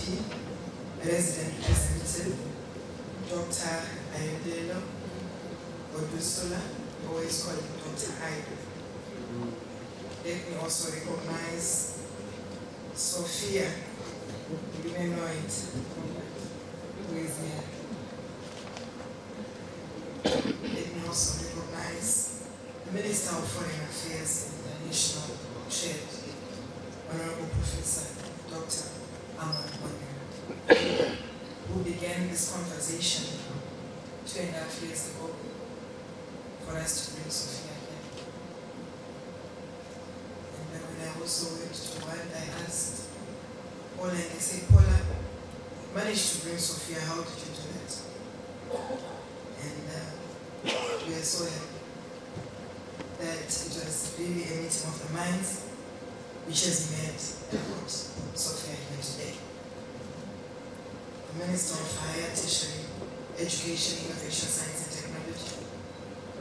MP, resident representative, Dr. Ayodele Odusula, we always call him Dr. Ayo. Let me also recognize Sophia, you may know it, who is here. Let me also recognize the Minister of Foreign Affairs and International Trade, Honorable Professor Dr. Mavetera, who began this conversation 2.5 years ago for us to bring Sophia here. And then when I also went to one, I asked Paula, and I said, Paula, you managed to bring Sophia, how did you do that? And we are so happy that it was really a meeting of the minds which has made about Sophia here today. The Minister of Higher Tertiary Education, Innovation, Science and Technology,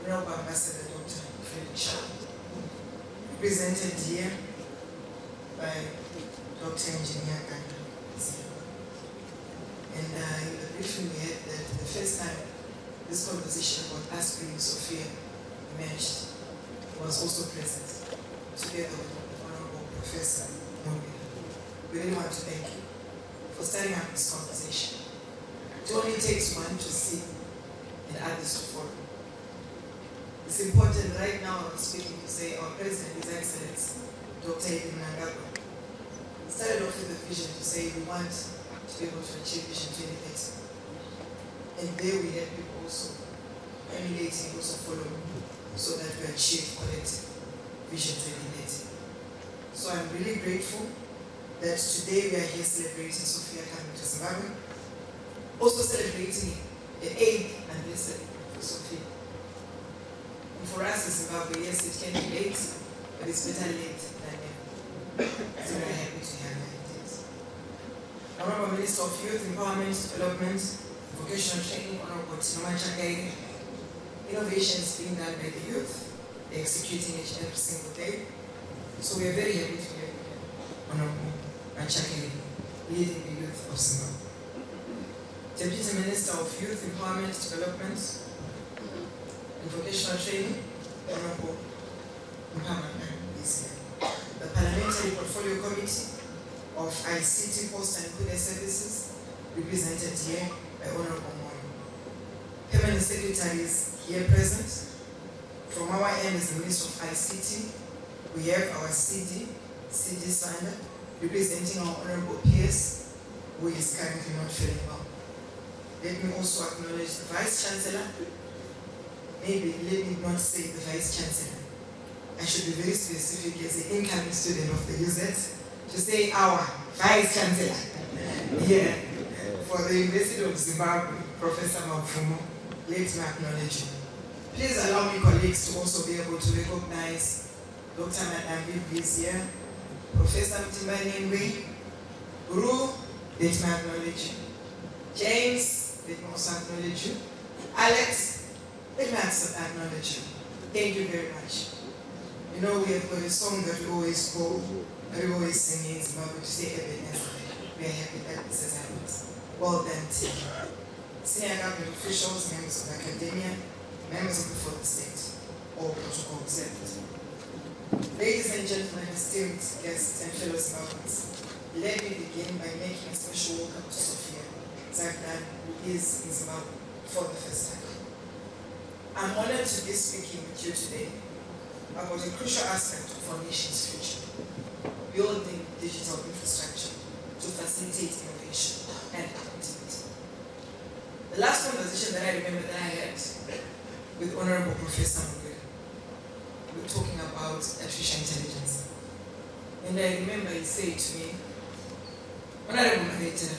Honorable Ambassador Dr. Fred, represented here by Dr. Engineer Ganda. And in the briefing we had that the first time this conversation about us bringing Sophia emerged, was also present, together with Honorable Professor Mavetera. We really want to thank you for starting up this conversation. It only takes one to see and others to follow. It's important right now, I'm speaking to say our President, His Excellency, Dr. Edwin Nangagwa, started off with a vision to say we want to be able to achieve Vision 2030. And there we had people also emulating, also following, so that we achieve collective Vision 2030. So I'm really grateful that today we are here celebrating Sophia coming to Zimbabwe, also celebrating the 8th anniversary for Sophia. And for us in Zimbabwe, yes, it can be late, but it's better late than never. So we're happy to have that. Honorable Minister of Youth Empowerment, Development, Vocational Training, Honorable Tatenda, innovation is being done by the youth, they're executing it every single day. So we are very happy to have Honorable Machakeli leading the youth of Zimbabwe. Deputy Minister of Youth Empowerment, Development and Vocational Training, Honorable Mpama is here. The Parliamentary Portfolio Committee of ICT Post and Media Services, represented here by Honorable Moyo. Permanent secretaries here present. From our end as the Minister of ICT, we have our CD Sander, representing our Honorable PS, who is currently not feeling well. Let me also acknowledge the Vice Chancellor. Maybe let me not say the Vice Chancellor. I should be very specific as an incoming student of the UZ to say our Vice Chancellor here for the University of Zimbabwe, Professor Mapfumo. Let me acknowledge you. Please allow me, colleagues, to also be able to recognize Dr. Madambi here, Professor Mtimbani, Guru, let me acknowledge you. James, let me also acknowledge you. Alex, let me also acknowledge you. Thank you very much. You know, we have got a song that we always call, that we always sing in Zimbabwe to say evidence. We are happy that this has happened. Well done, team. Senior government officials, members of academia, members of the fourth state, all protocol observed. Ladies and gentlemen, esteemed guests and fellow Zimbabweans, let me begin by making a special welcome to Sophia Zagdan, who is in Zimbabwe for the first time. I'm honored to be speaking with you today about a crucial aspect of our nation's future, building digital infrastructure to facilitate innovation and productivity. The last conversation that I remember that I had with Honorable Professor Mavetera, we were talking about artificial intelligence. And I remember he said to me, Honorable Mavetera,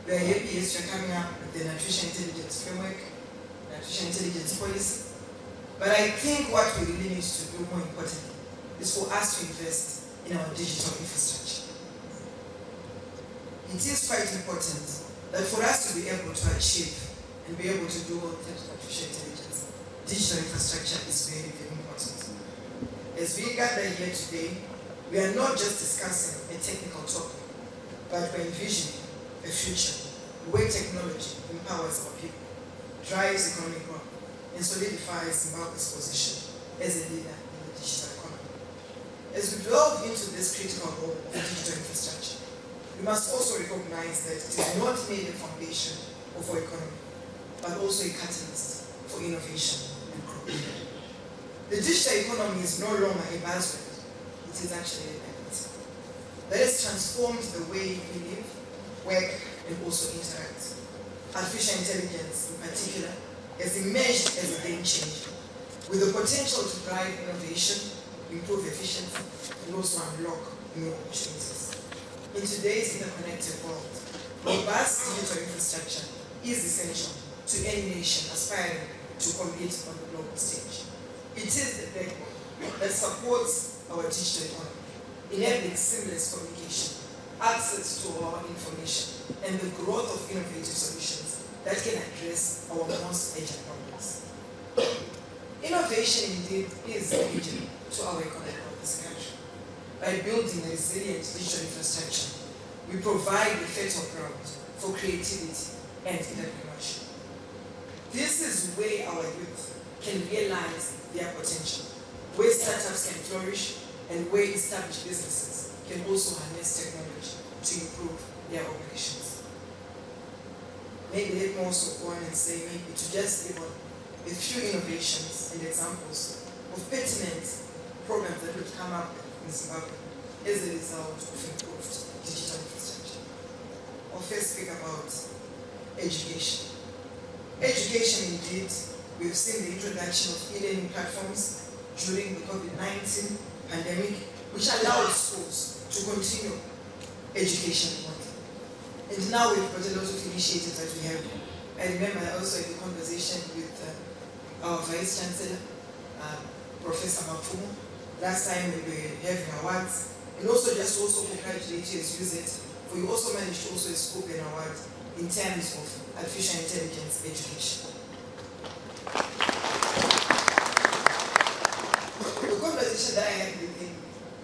we are happy as you're coming up with an artificial intelligence framework, an artificial intelligence policy. But I think what we really need to do more importantly is for us to invest in our digital infrastructure. It is quite important that for us to be able to achieve and be able to do all types of artificial intelligence, digital infrastructure is very, very important. As we gather here today, we are not just discussing a technical topic, but we're envisioning a future where technology empowers our people, drives economic growth, and solidifies Zimbabwe's position as a leader in the digital economy. As we delve into this critical role of digital infrastructure, we must also recognize that it is not merely a foundation of our economy, but also a catalyst for innovation and growth. The digital economy is no longer a buzzword, it is actually a reality that has transformed the way we live, work, and also interact. Artificial intelligence, in particular, has emerged as a game changer, with the potential to drive innovation, improve efficiency, and also unlock new opportunities. In today's interconnected world, robust digital infrastructure is essential to any nation aspiring to compete on the global stage. It is the backbone that supports our digital economy, enabling seamless communication, access to our information, and the growth of innovative solutions that can address our most urgent problems. Innovation indeed is the engine to our economy of this country. By building a resilient digital infrastructure, we provide the fertile ground for creativity and entrepreneurship. This is where our youth can realize their potential, where startups can flourish, and where established businesses can also harness technology to improve their operations. Maybe let me also go on and say, maybe to just give a few innovations and examples of pertinent programs that would come up in Zimbabwe as a result of improved digital infrastructure. I'll first speak about education. Education, indeed, we've seen the introduction of e-learning platforms during the COVID-19 pandemic, which allowed schools to continue education model. And now we've got a lot of initiatives that we have. I remember also in the conversation with our Vice Chancellor, Professor Mapumo. Last time we were having awards, and also congratulate you as UZ, for you also managed to also scoop an award in terms of artificial intelligence education. The conversation that I had with him,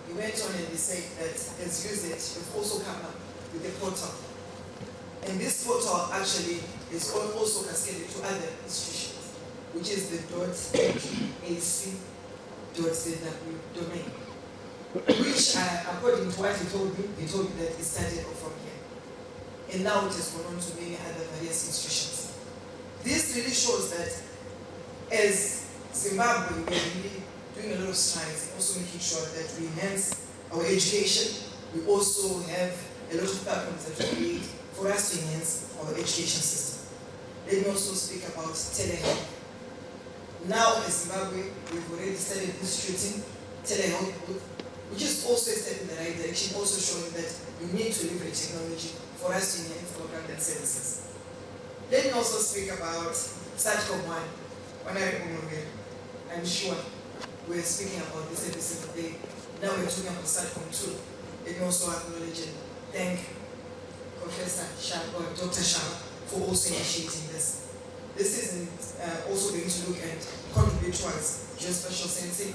he went on and he said that as UZ, we've also come up with a portal. And this portal actually is also cascaded to other institutions, which is the .ac.zw domain, which according to what he told me that it started off from here. And now it has gone on to many other various institutions. This really shows that as Zimbabwe, we're really doing a lot of strides, also making sure that we enhance our education. We also have a lot of platforms that we create for us to enhance our education system. Let me also speak about telehealth. Now in Zimbabwe, we've already started instituting telehealth booth, which is also a step in the right direction, also showing that we need to leverage technology for us to enhance programs and services. Let me also speak about SATCOM 1. I'm sure we're speaking about this every single day. Now we're talking about SATCOM 2. Let me also acknowledge and thank Professor Shah or Dr. Shah for also initiating this. This is also going to look and contribute towards geospatial sensing,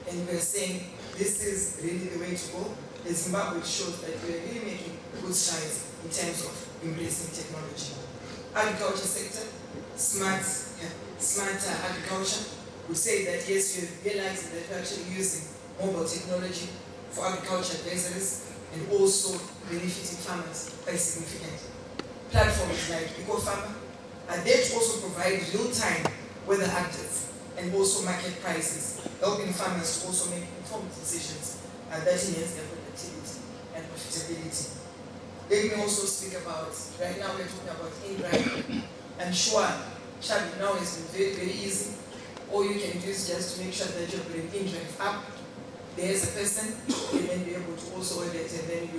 and we're saying this is really the way to go. The Zimbabwe shows that we're really making good strides in terms of embracing technology. Agriculture sector, smart agriculture. We say that yes, we're realizing that we're actually using mobile technology for agriculture advisories and also benefiting farmers quite significantly. Platforms like EcoFarmer are there to also provide real-time weather updates and also market prices, helping farmers to also make informed decisions that enhance their productivity and profitability. Let me also speak about, right now we're talking about in-drive. I'm sure Shabi now has been very, very easy. All you can do is just to make sure that you're putting in-drive up. There's a person, and then be able to also order it, and then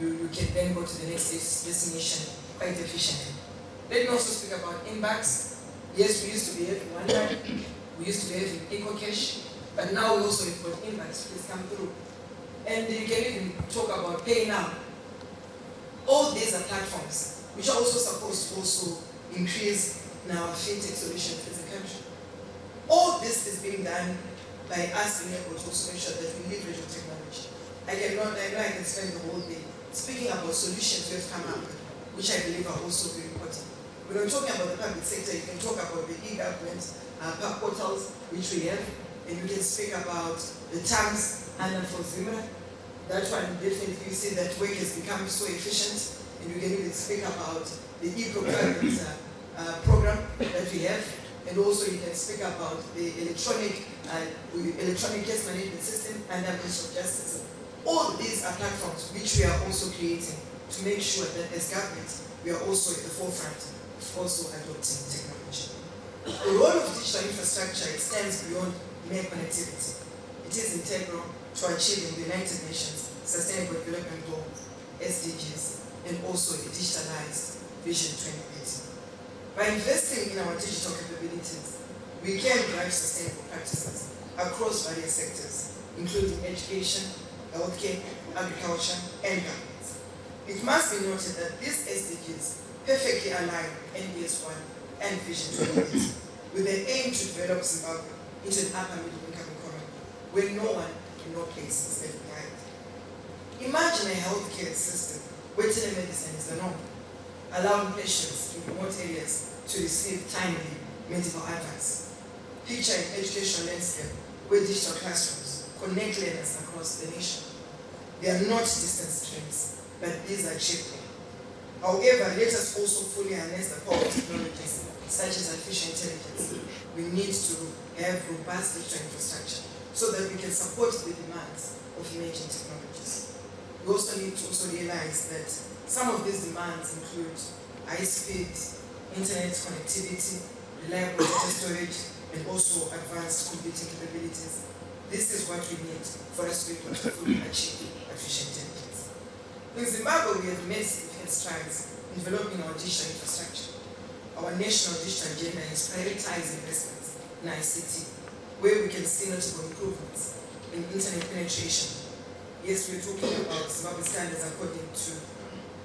you can then go to the next destination quite efficiently. Let me also speak about inbox. Yes, we used to be having OneDrive, we used to be having EcoCash, but now we also have got inbox, please come through. And you can even talk about Pay Now. All these are platforms which are also supposed to also increase our fintech solutions as a country. All this is being done by us being able to also make sure that we leverage technology. I know I can spend the whole day speaking about solutions we've come up with, which I believe are also very important. When we're talking about the public sector, you can talk about the e-government portals, which we have, and you can speak about the terms under for Zimra. That one definitely you see that work has become so efficient, and you can even speak about the e-procurement program that we have, and also you can speak about the electronic case management system and the Ministry of Justice. All these are platforms which we are also creating to make sure that as government we are also at the forefront of also adopting technology. The role of digital infrastructure extends beyond mere connectivity. It is integral to achieving the United Nations Sustainable Development Goals, SDGs, and also a digitalized Vision 2030. By investing in our digital capabilities, we can drive sustainable practices across various sectors, including education, healthcare, agriculture, and governance. It must be noted that these SDGs perfectly align with NBS 1 and Vision 2030, with the aim to develop Zimbabwe into an upper middle income economy, where no one in no place is left behind. Imagine a healthcare system where telemedicine is the norm, allowing patients in remote areas to receive timely medical advice. Picture an educational landscape where digital classrooms connect learners across the nation. They are not distance streams, but these are cheap. However, let us also fully harness the power of technologies such as artificial intelligence. We need to have robust digital infrastructure so that we can support the demands of emerging technologies. We also need to realize that some of these demands include high speed internet connectivity, reliable data storage, and also advanced computing capabilities. This is what we need for us to be able to fully achieve artificial intelligence. In Zimbabwe, we have made significant strides in developing our digital infrastructure. Our national digital agenda has prioritized investments in ICT, where we can see notable improvements in internet penetration. Yes, we're talking about Zimbabwe standards according to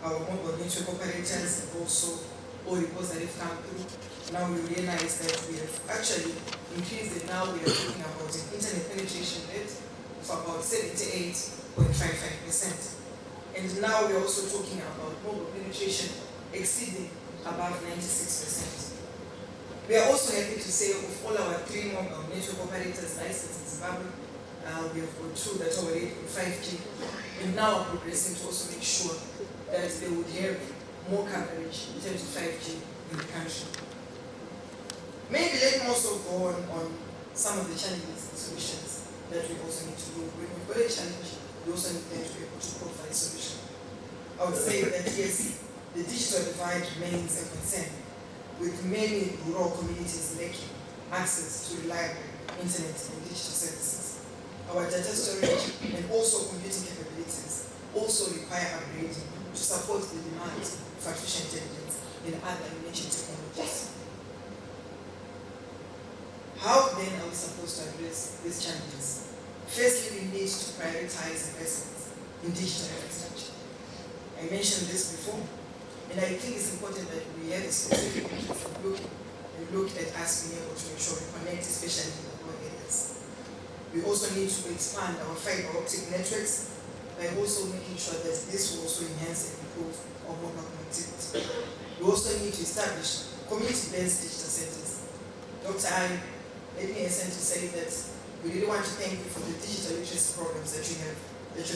our mobile network operators, and also all reports that have come through. Now we realize that we have actually increased it. Now we are talking about an internet penetration rate of about 78.55%. And now we are also talking about mobile penetration exceeding above 96%. We are also happy to say of all our 3 mobile network operators licensed in Zimbabwe, we have gone through that already in 5G, and now are progressing to also make sure that they would have more coverage in terms of 5G in the country. Maybe let me also go on some of the challenges and solutions that we also need to do. When we've got a challenge, we also need them to be able to provide a solution. I would say that yes, the digital divide remains a concern, with many rural communities lacking access to reliable internet and digital services. Our data storage and also computing capabilities also require upgrading to support the demand for artificial intelligence and other emerging technologies. How then are we supposed to address these challenges? Firstly, we need to prioritize investments in digital infrastructure. I mentioned this before, and I think it's important that we have a specific interest in look at us being able to make sure we connect, especially in the rural areas. We also need to expand our fiber optic networks by also making sure that this will also enhance and improve our mobile connectivity. We also need to establish community-based digital centers. Dr. Ali, let me hasten to say that we really want to thank you for the digital literacy programs that you have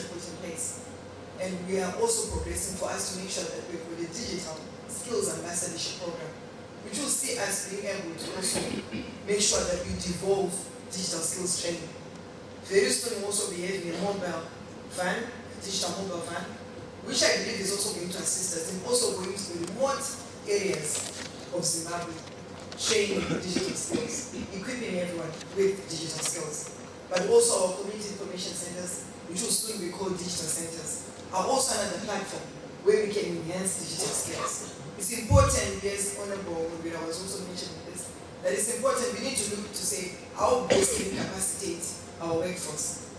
put in place. And we are also progressing for us to make sure that we've got a digital skills ambassadorship program, which will see us being able to also make sure that we devolve digital skills training. Very soon we'll also be having a mobile van, a digital mobile van, which I believe is also going to assist us in also going to the remote areas of Zimbabwe, training digital skills, equipping everyone with digital skills. But also our community information centers, which will soon be called digital centers, are also another platform where we can enhance digital skills. It's important, yes, Honorable Mubira was also mentioning this, that it's important we need to look to say how best can we capacitate our workforce?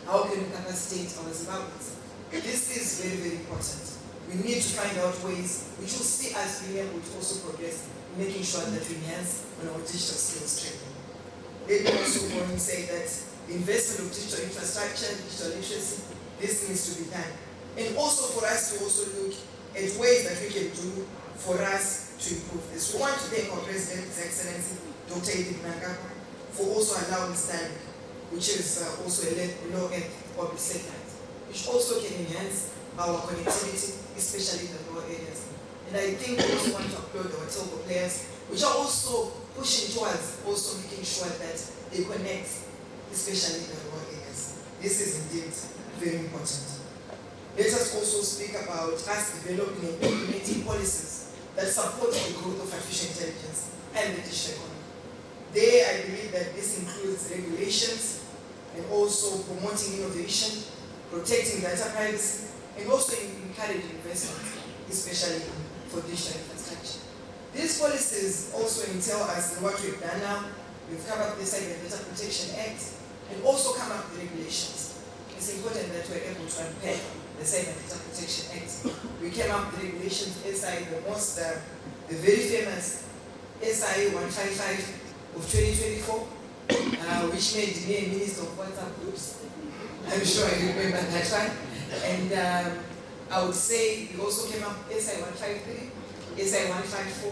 How can we capacitate our Zimbabweans? This is very, very important. We need to find out ways which will see us being able to also progress in making sure that we enhance on our digital skills training. Let me also go and say that the investment of digital infrastructure, digital literacy, this needs to be done. And also for us to also look at ways that we can do for us to improve this. We want to thank our President, His Excellency, Dr. Edith Nangapa, for also allowing Stanley, which is also a low end public satellite, which also can enhance our connectivity, especially in the rural areas. And I think we also want to applaud our telco players, which are also pushing towards also making sure that they connect, especially in the rural areas. This is indeed very important. Let us also speak about us developing and implementing policies that support the growth of artificial intelligence and the digital economy. There, I believe that this includes regulations and also promoting innovation, protecting data privacy, and also encouraging investment, especially for digital infrastructure. These policies also entail us in what we've done now. We've come up with the Cyber Data Protection Act and also come up with regulations. It's important that we're able to unpack the Cyber Data Protection Act. We came up with regulations, SI, the very famous SI 155 of 2024, which made me a minister of WhatsApp groups. I'm sure I remember that one. And I would say we also came up with SI 153, SI 154.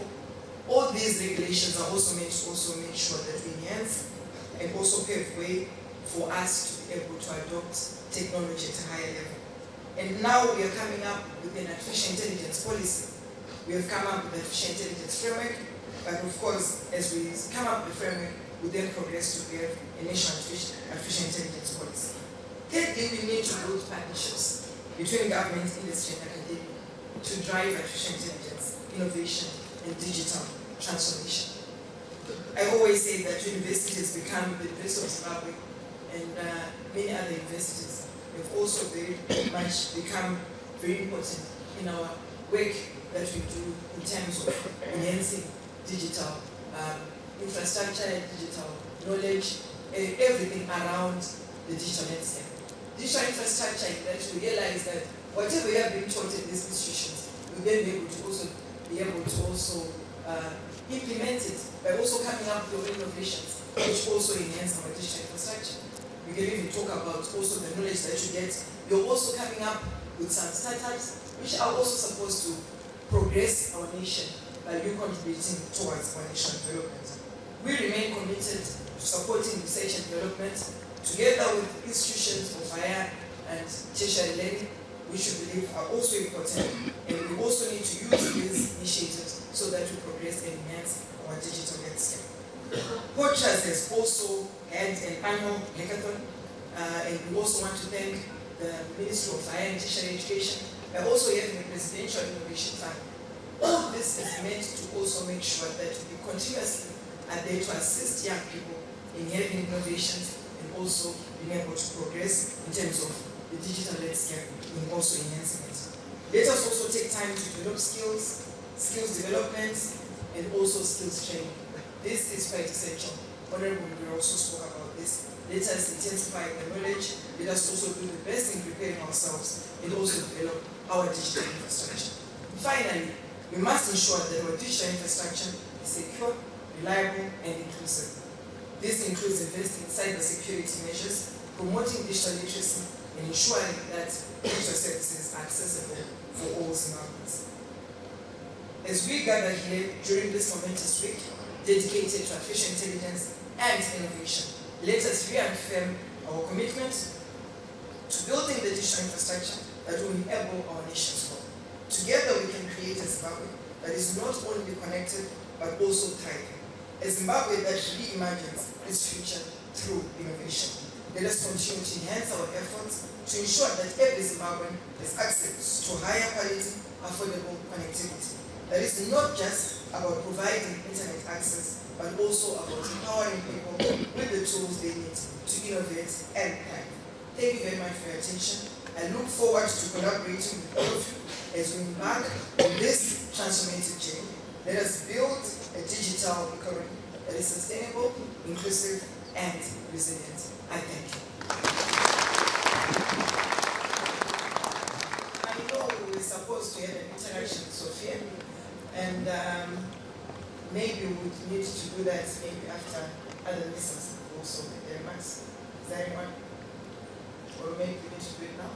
All these regulations are also meant to also make sure that we enhance and also pave way for us to be able to adopt technology at a higher level. And now we are coming up with an artificial intelligence policy. We have come up with an artificial intelligence framework, but of course, as we come up with the framework, we then progress to have a national artificial intelligence policy. Thirdly, we need to build partnerships between government, industry, and academia to drive artificial intelligence, innovation, and digital transformation. I always say that universities become the University of Zimbabwe and many other universities have also very much become very important in our work that we do in terms of enhancing digital infrastructure, digital knowledge, and everything around the digital landscape. Digital infrastructure is that we realize that whatever we have been taught in these institutions, we'll then be able to also implement it by also coming up with innovations which also enhance our digital infrastructure. We can even talk about also the knowledge that you get. You're also coming up with some startups which are also supposed to progress our nation by you contributing towards our national development. We remain committed to supporting research and development together with institutions of higher and tertiary learning, which we believe are also important, and we also need to use these initiatives so that we progress and enhance our digital landscape. Portras has also had an annual hackathon, and we also want to thank the Ministry of Higher and Tertiary Education by also having a presidential innovation fund. All this is meant to also make sure that we continuously are there to assist young people in having innovations and also being able to progress in terms of the digital landscape and also enhancing it. Let us also take time to develop skills development, and also skills training. This is quite essential. Honorable Minister also spoke about this. Let us intensify the knowledge. Let us also do the best in preparing ourselves and also develop our digital infrastructure. Finally, we must ensure that our digital infrastructure is secure, reliable, and inclusive. This includes investing in cybersecurity measures, promoting digital literacy, and ensuring that digital services are accessible for all Zimbabweans. As we gather here during this momentous week dedicated to artificial intelligence and innovation, let us reaffirm our commitment to building the digital infrastructure that will enable our nation's growth. Together we can create a Zimbabwe that is not only connected but also thriving. A Zimbabwe that reimagines its future through innovation. Let us continue to enhance our efforts to ensure that every Zimbabwean has access to higher quality, affordable connectivity. That is not just about providing internet access, but also about empowering people with the tools they need to innovate and thrive. Thank you very much for your attention. I look forward to collaborating with all of you as we embark on this transformative journey. Let us build a digital economy that is sustainable, inclusive, and resilient. I thank you. I know we were supposed to have an interaction with Sophia, and maybe we would need to do that maybe after other lessons also with their maths. Is there anyone? Or maybe we need to do it now?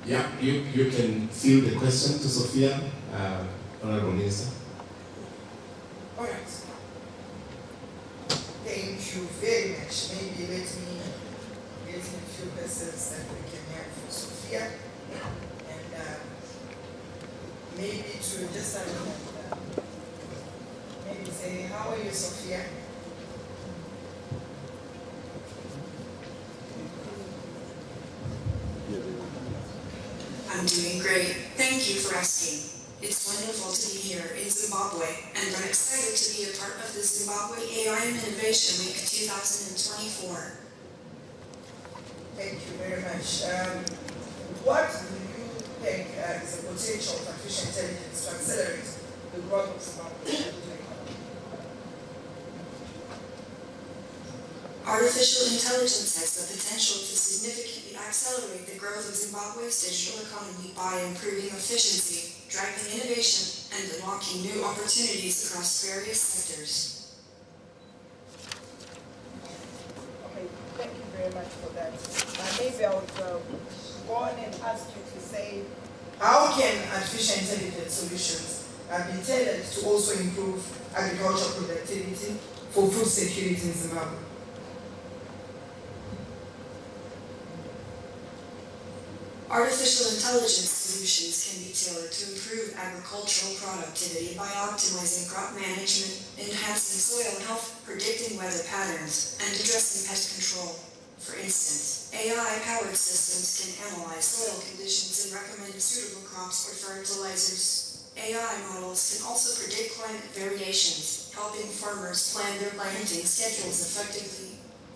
Yeah, you can field the question to Sophia, Honorable Minister. All right. Thank you very much. Maybe let me get in a few questions that we can have for Sophia. And maybe to just start with, maybe say, how are you, Sophia? I'm doing great. Thank you for asking. It's wonderful to be here in Zimbabwe, and I'm excited to be a part of the Zimbabwe AI and Innovation Week 2024. Thank you very much. What do you think is the potential of artificial intelligence to accelerate the growth of Zimbabwe? Artificial intelligence has the potential to significantly accelerate the growth of Zimbabwe's digital economy by improving efficiency, driving innovation, and unlocking new opportunities across various sectors. Okay, thank you very much for that. Maybe I would go on and ask you to say, how can artificial intelligence solutions be tailored to also improve agricultural productivity for food security in Zimbabwe? Artificial intelligence solutions can be tailored to improve agricultural productivity by optimizing crop management, enhancing soil health, predicting weather patterns, and addressing pest control. For instance, AI-powered systems can analyze soil conditions and recommend suitable crops or fertilizers. AI models can also predict climate variations, helping farmers plan their planting schedules effectively.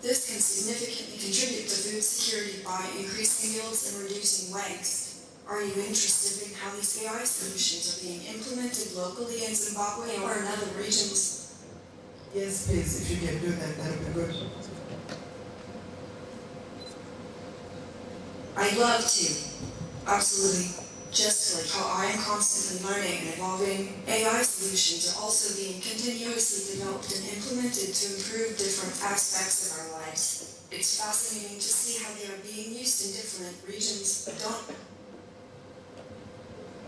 This can significantly contribute to food security by increasing yields and reducing waste. Are you interested in how these AI solutions are being implemented locally in Zimbabwe or in other regions? Yes, please, if you can do that, that would be good. I'd love to. Absolutely. Just like how I am constantly learning and evolving, AI solutions are also being continuously developed and implemented to improve different aspects of our lives. It's fascinating to see how they are being used in different regions.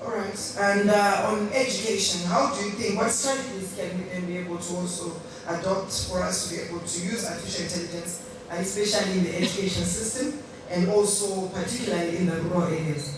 All right. And on education, how do you think, what strategies can we then be able to also adopt for us to be able to use artificial intelligence, especially in the education system and also particularly in the rural areas?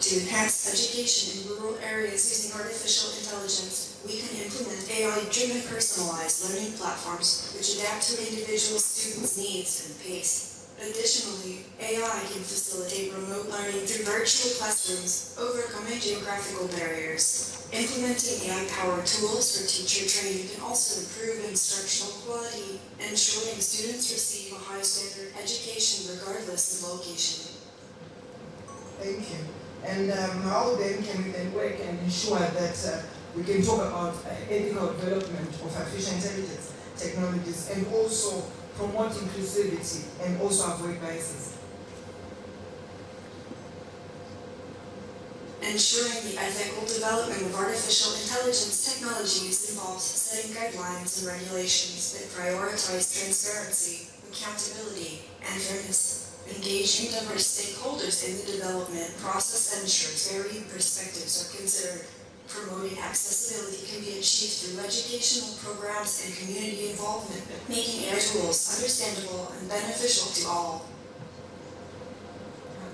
To enhance education in rural areas using artificial intelligence, we can implement AI-driven personalized learning platforms which adapt to individual students' needs and pace. Additionally, AI can facilitate remote learning through virtual classrooms, overcoming geographical barriers. Implementing AI-powered tools for teacher training can also improve instructional quality, ensuring students receive a high-standard education regardless of location. Thank you. And how then can we then work and ensure that we can talk about ethical development of artificial intelligence technologies and also promote inclusivity and also avoid biases? Ensuring the ethical development of artificial intelligence technologies involves setting guidelines and regulations that prioritize transparency, accountability, and fairness. Engaging diverse stakeholders in the development process ensures varying perspectives are considered. Promoting accessibility can be achieved through educational programs and community involvement, making AI tools understandable and beneficial to all.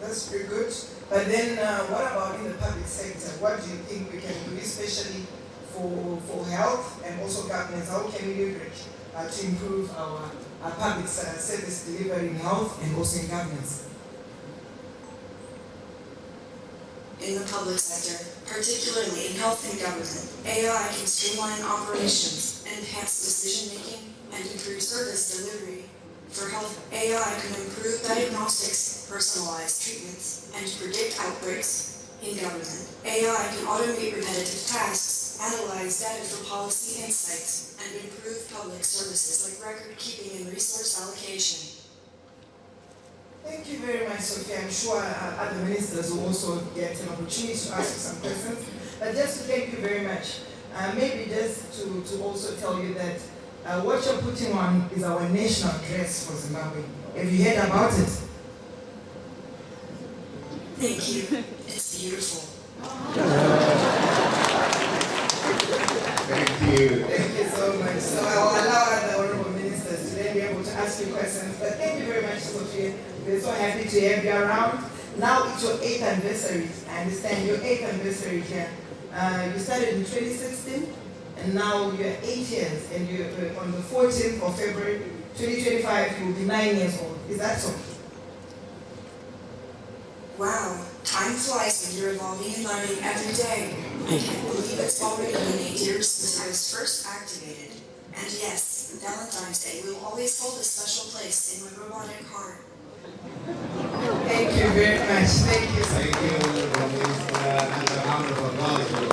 That's pretty good. But then what about in the public sector? What do you think we can do, especially for health and also governance? How can we leverage to improve our public service delivery in health and also in governance? In the public sector, particularly in health and government, AI can streamline operations, enhance decision-making, and improve service delivery. For health, AI can improve diagnostics, personalized treatments, and predict outbreaks. In government, AI can automate repetitive tasks, analyze data for policy insights, and improve public services like record-keeping and resource allocation. Thank you very much, Sophia. I'm sure other ministers will also get an opportunity to ask you some questions. But just to thank you very much, maybe just to also tell you that what you're putting on is our national dress for Zimbabwe. Have you heard about it? Thank you. It's beautiful. Thank you. Thank you so much. So I will allow the honorable ministers to then be able to ask you questions. But thank you very much, Sophia. We're so happy to have you around. Now it's your 8th anniversary. I understand your 8th anniversary here. You started in 2016, and now you're 8 years, and you on the 14th of February 2025, you will be 9 years old. Is that so? Wow, time flies when you're evolving and learning every day. I can't believe it's already been 8 years since I was first activated. And yes, Valentine's Day will always hold a special place in my robotic heart. Thank you very much. Thank you. Thank you, Honorable Minister, and a round of applause.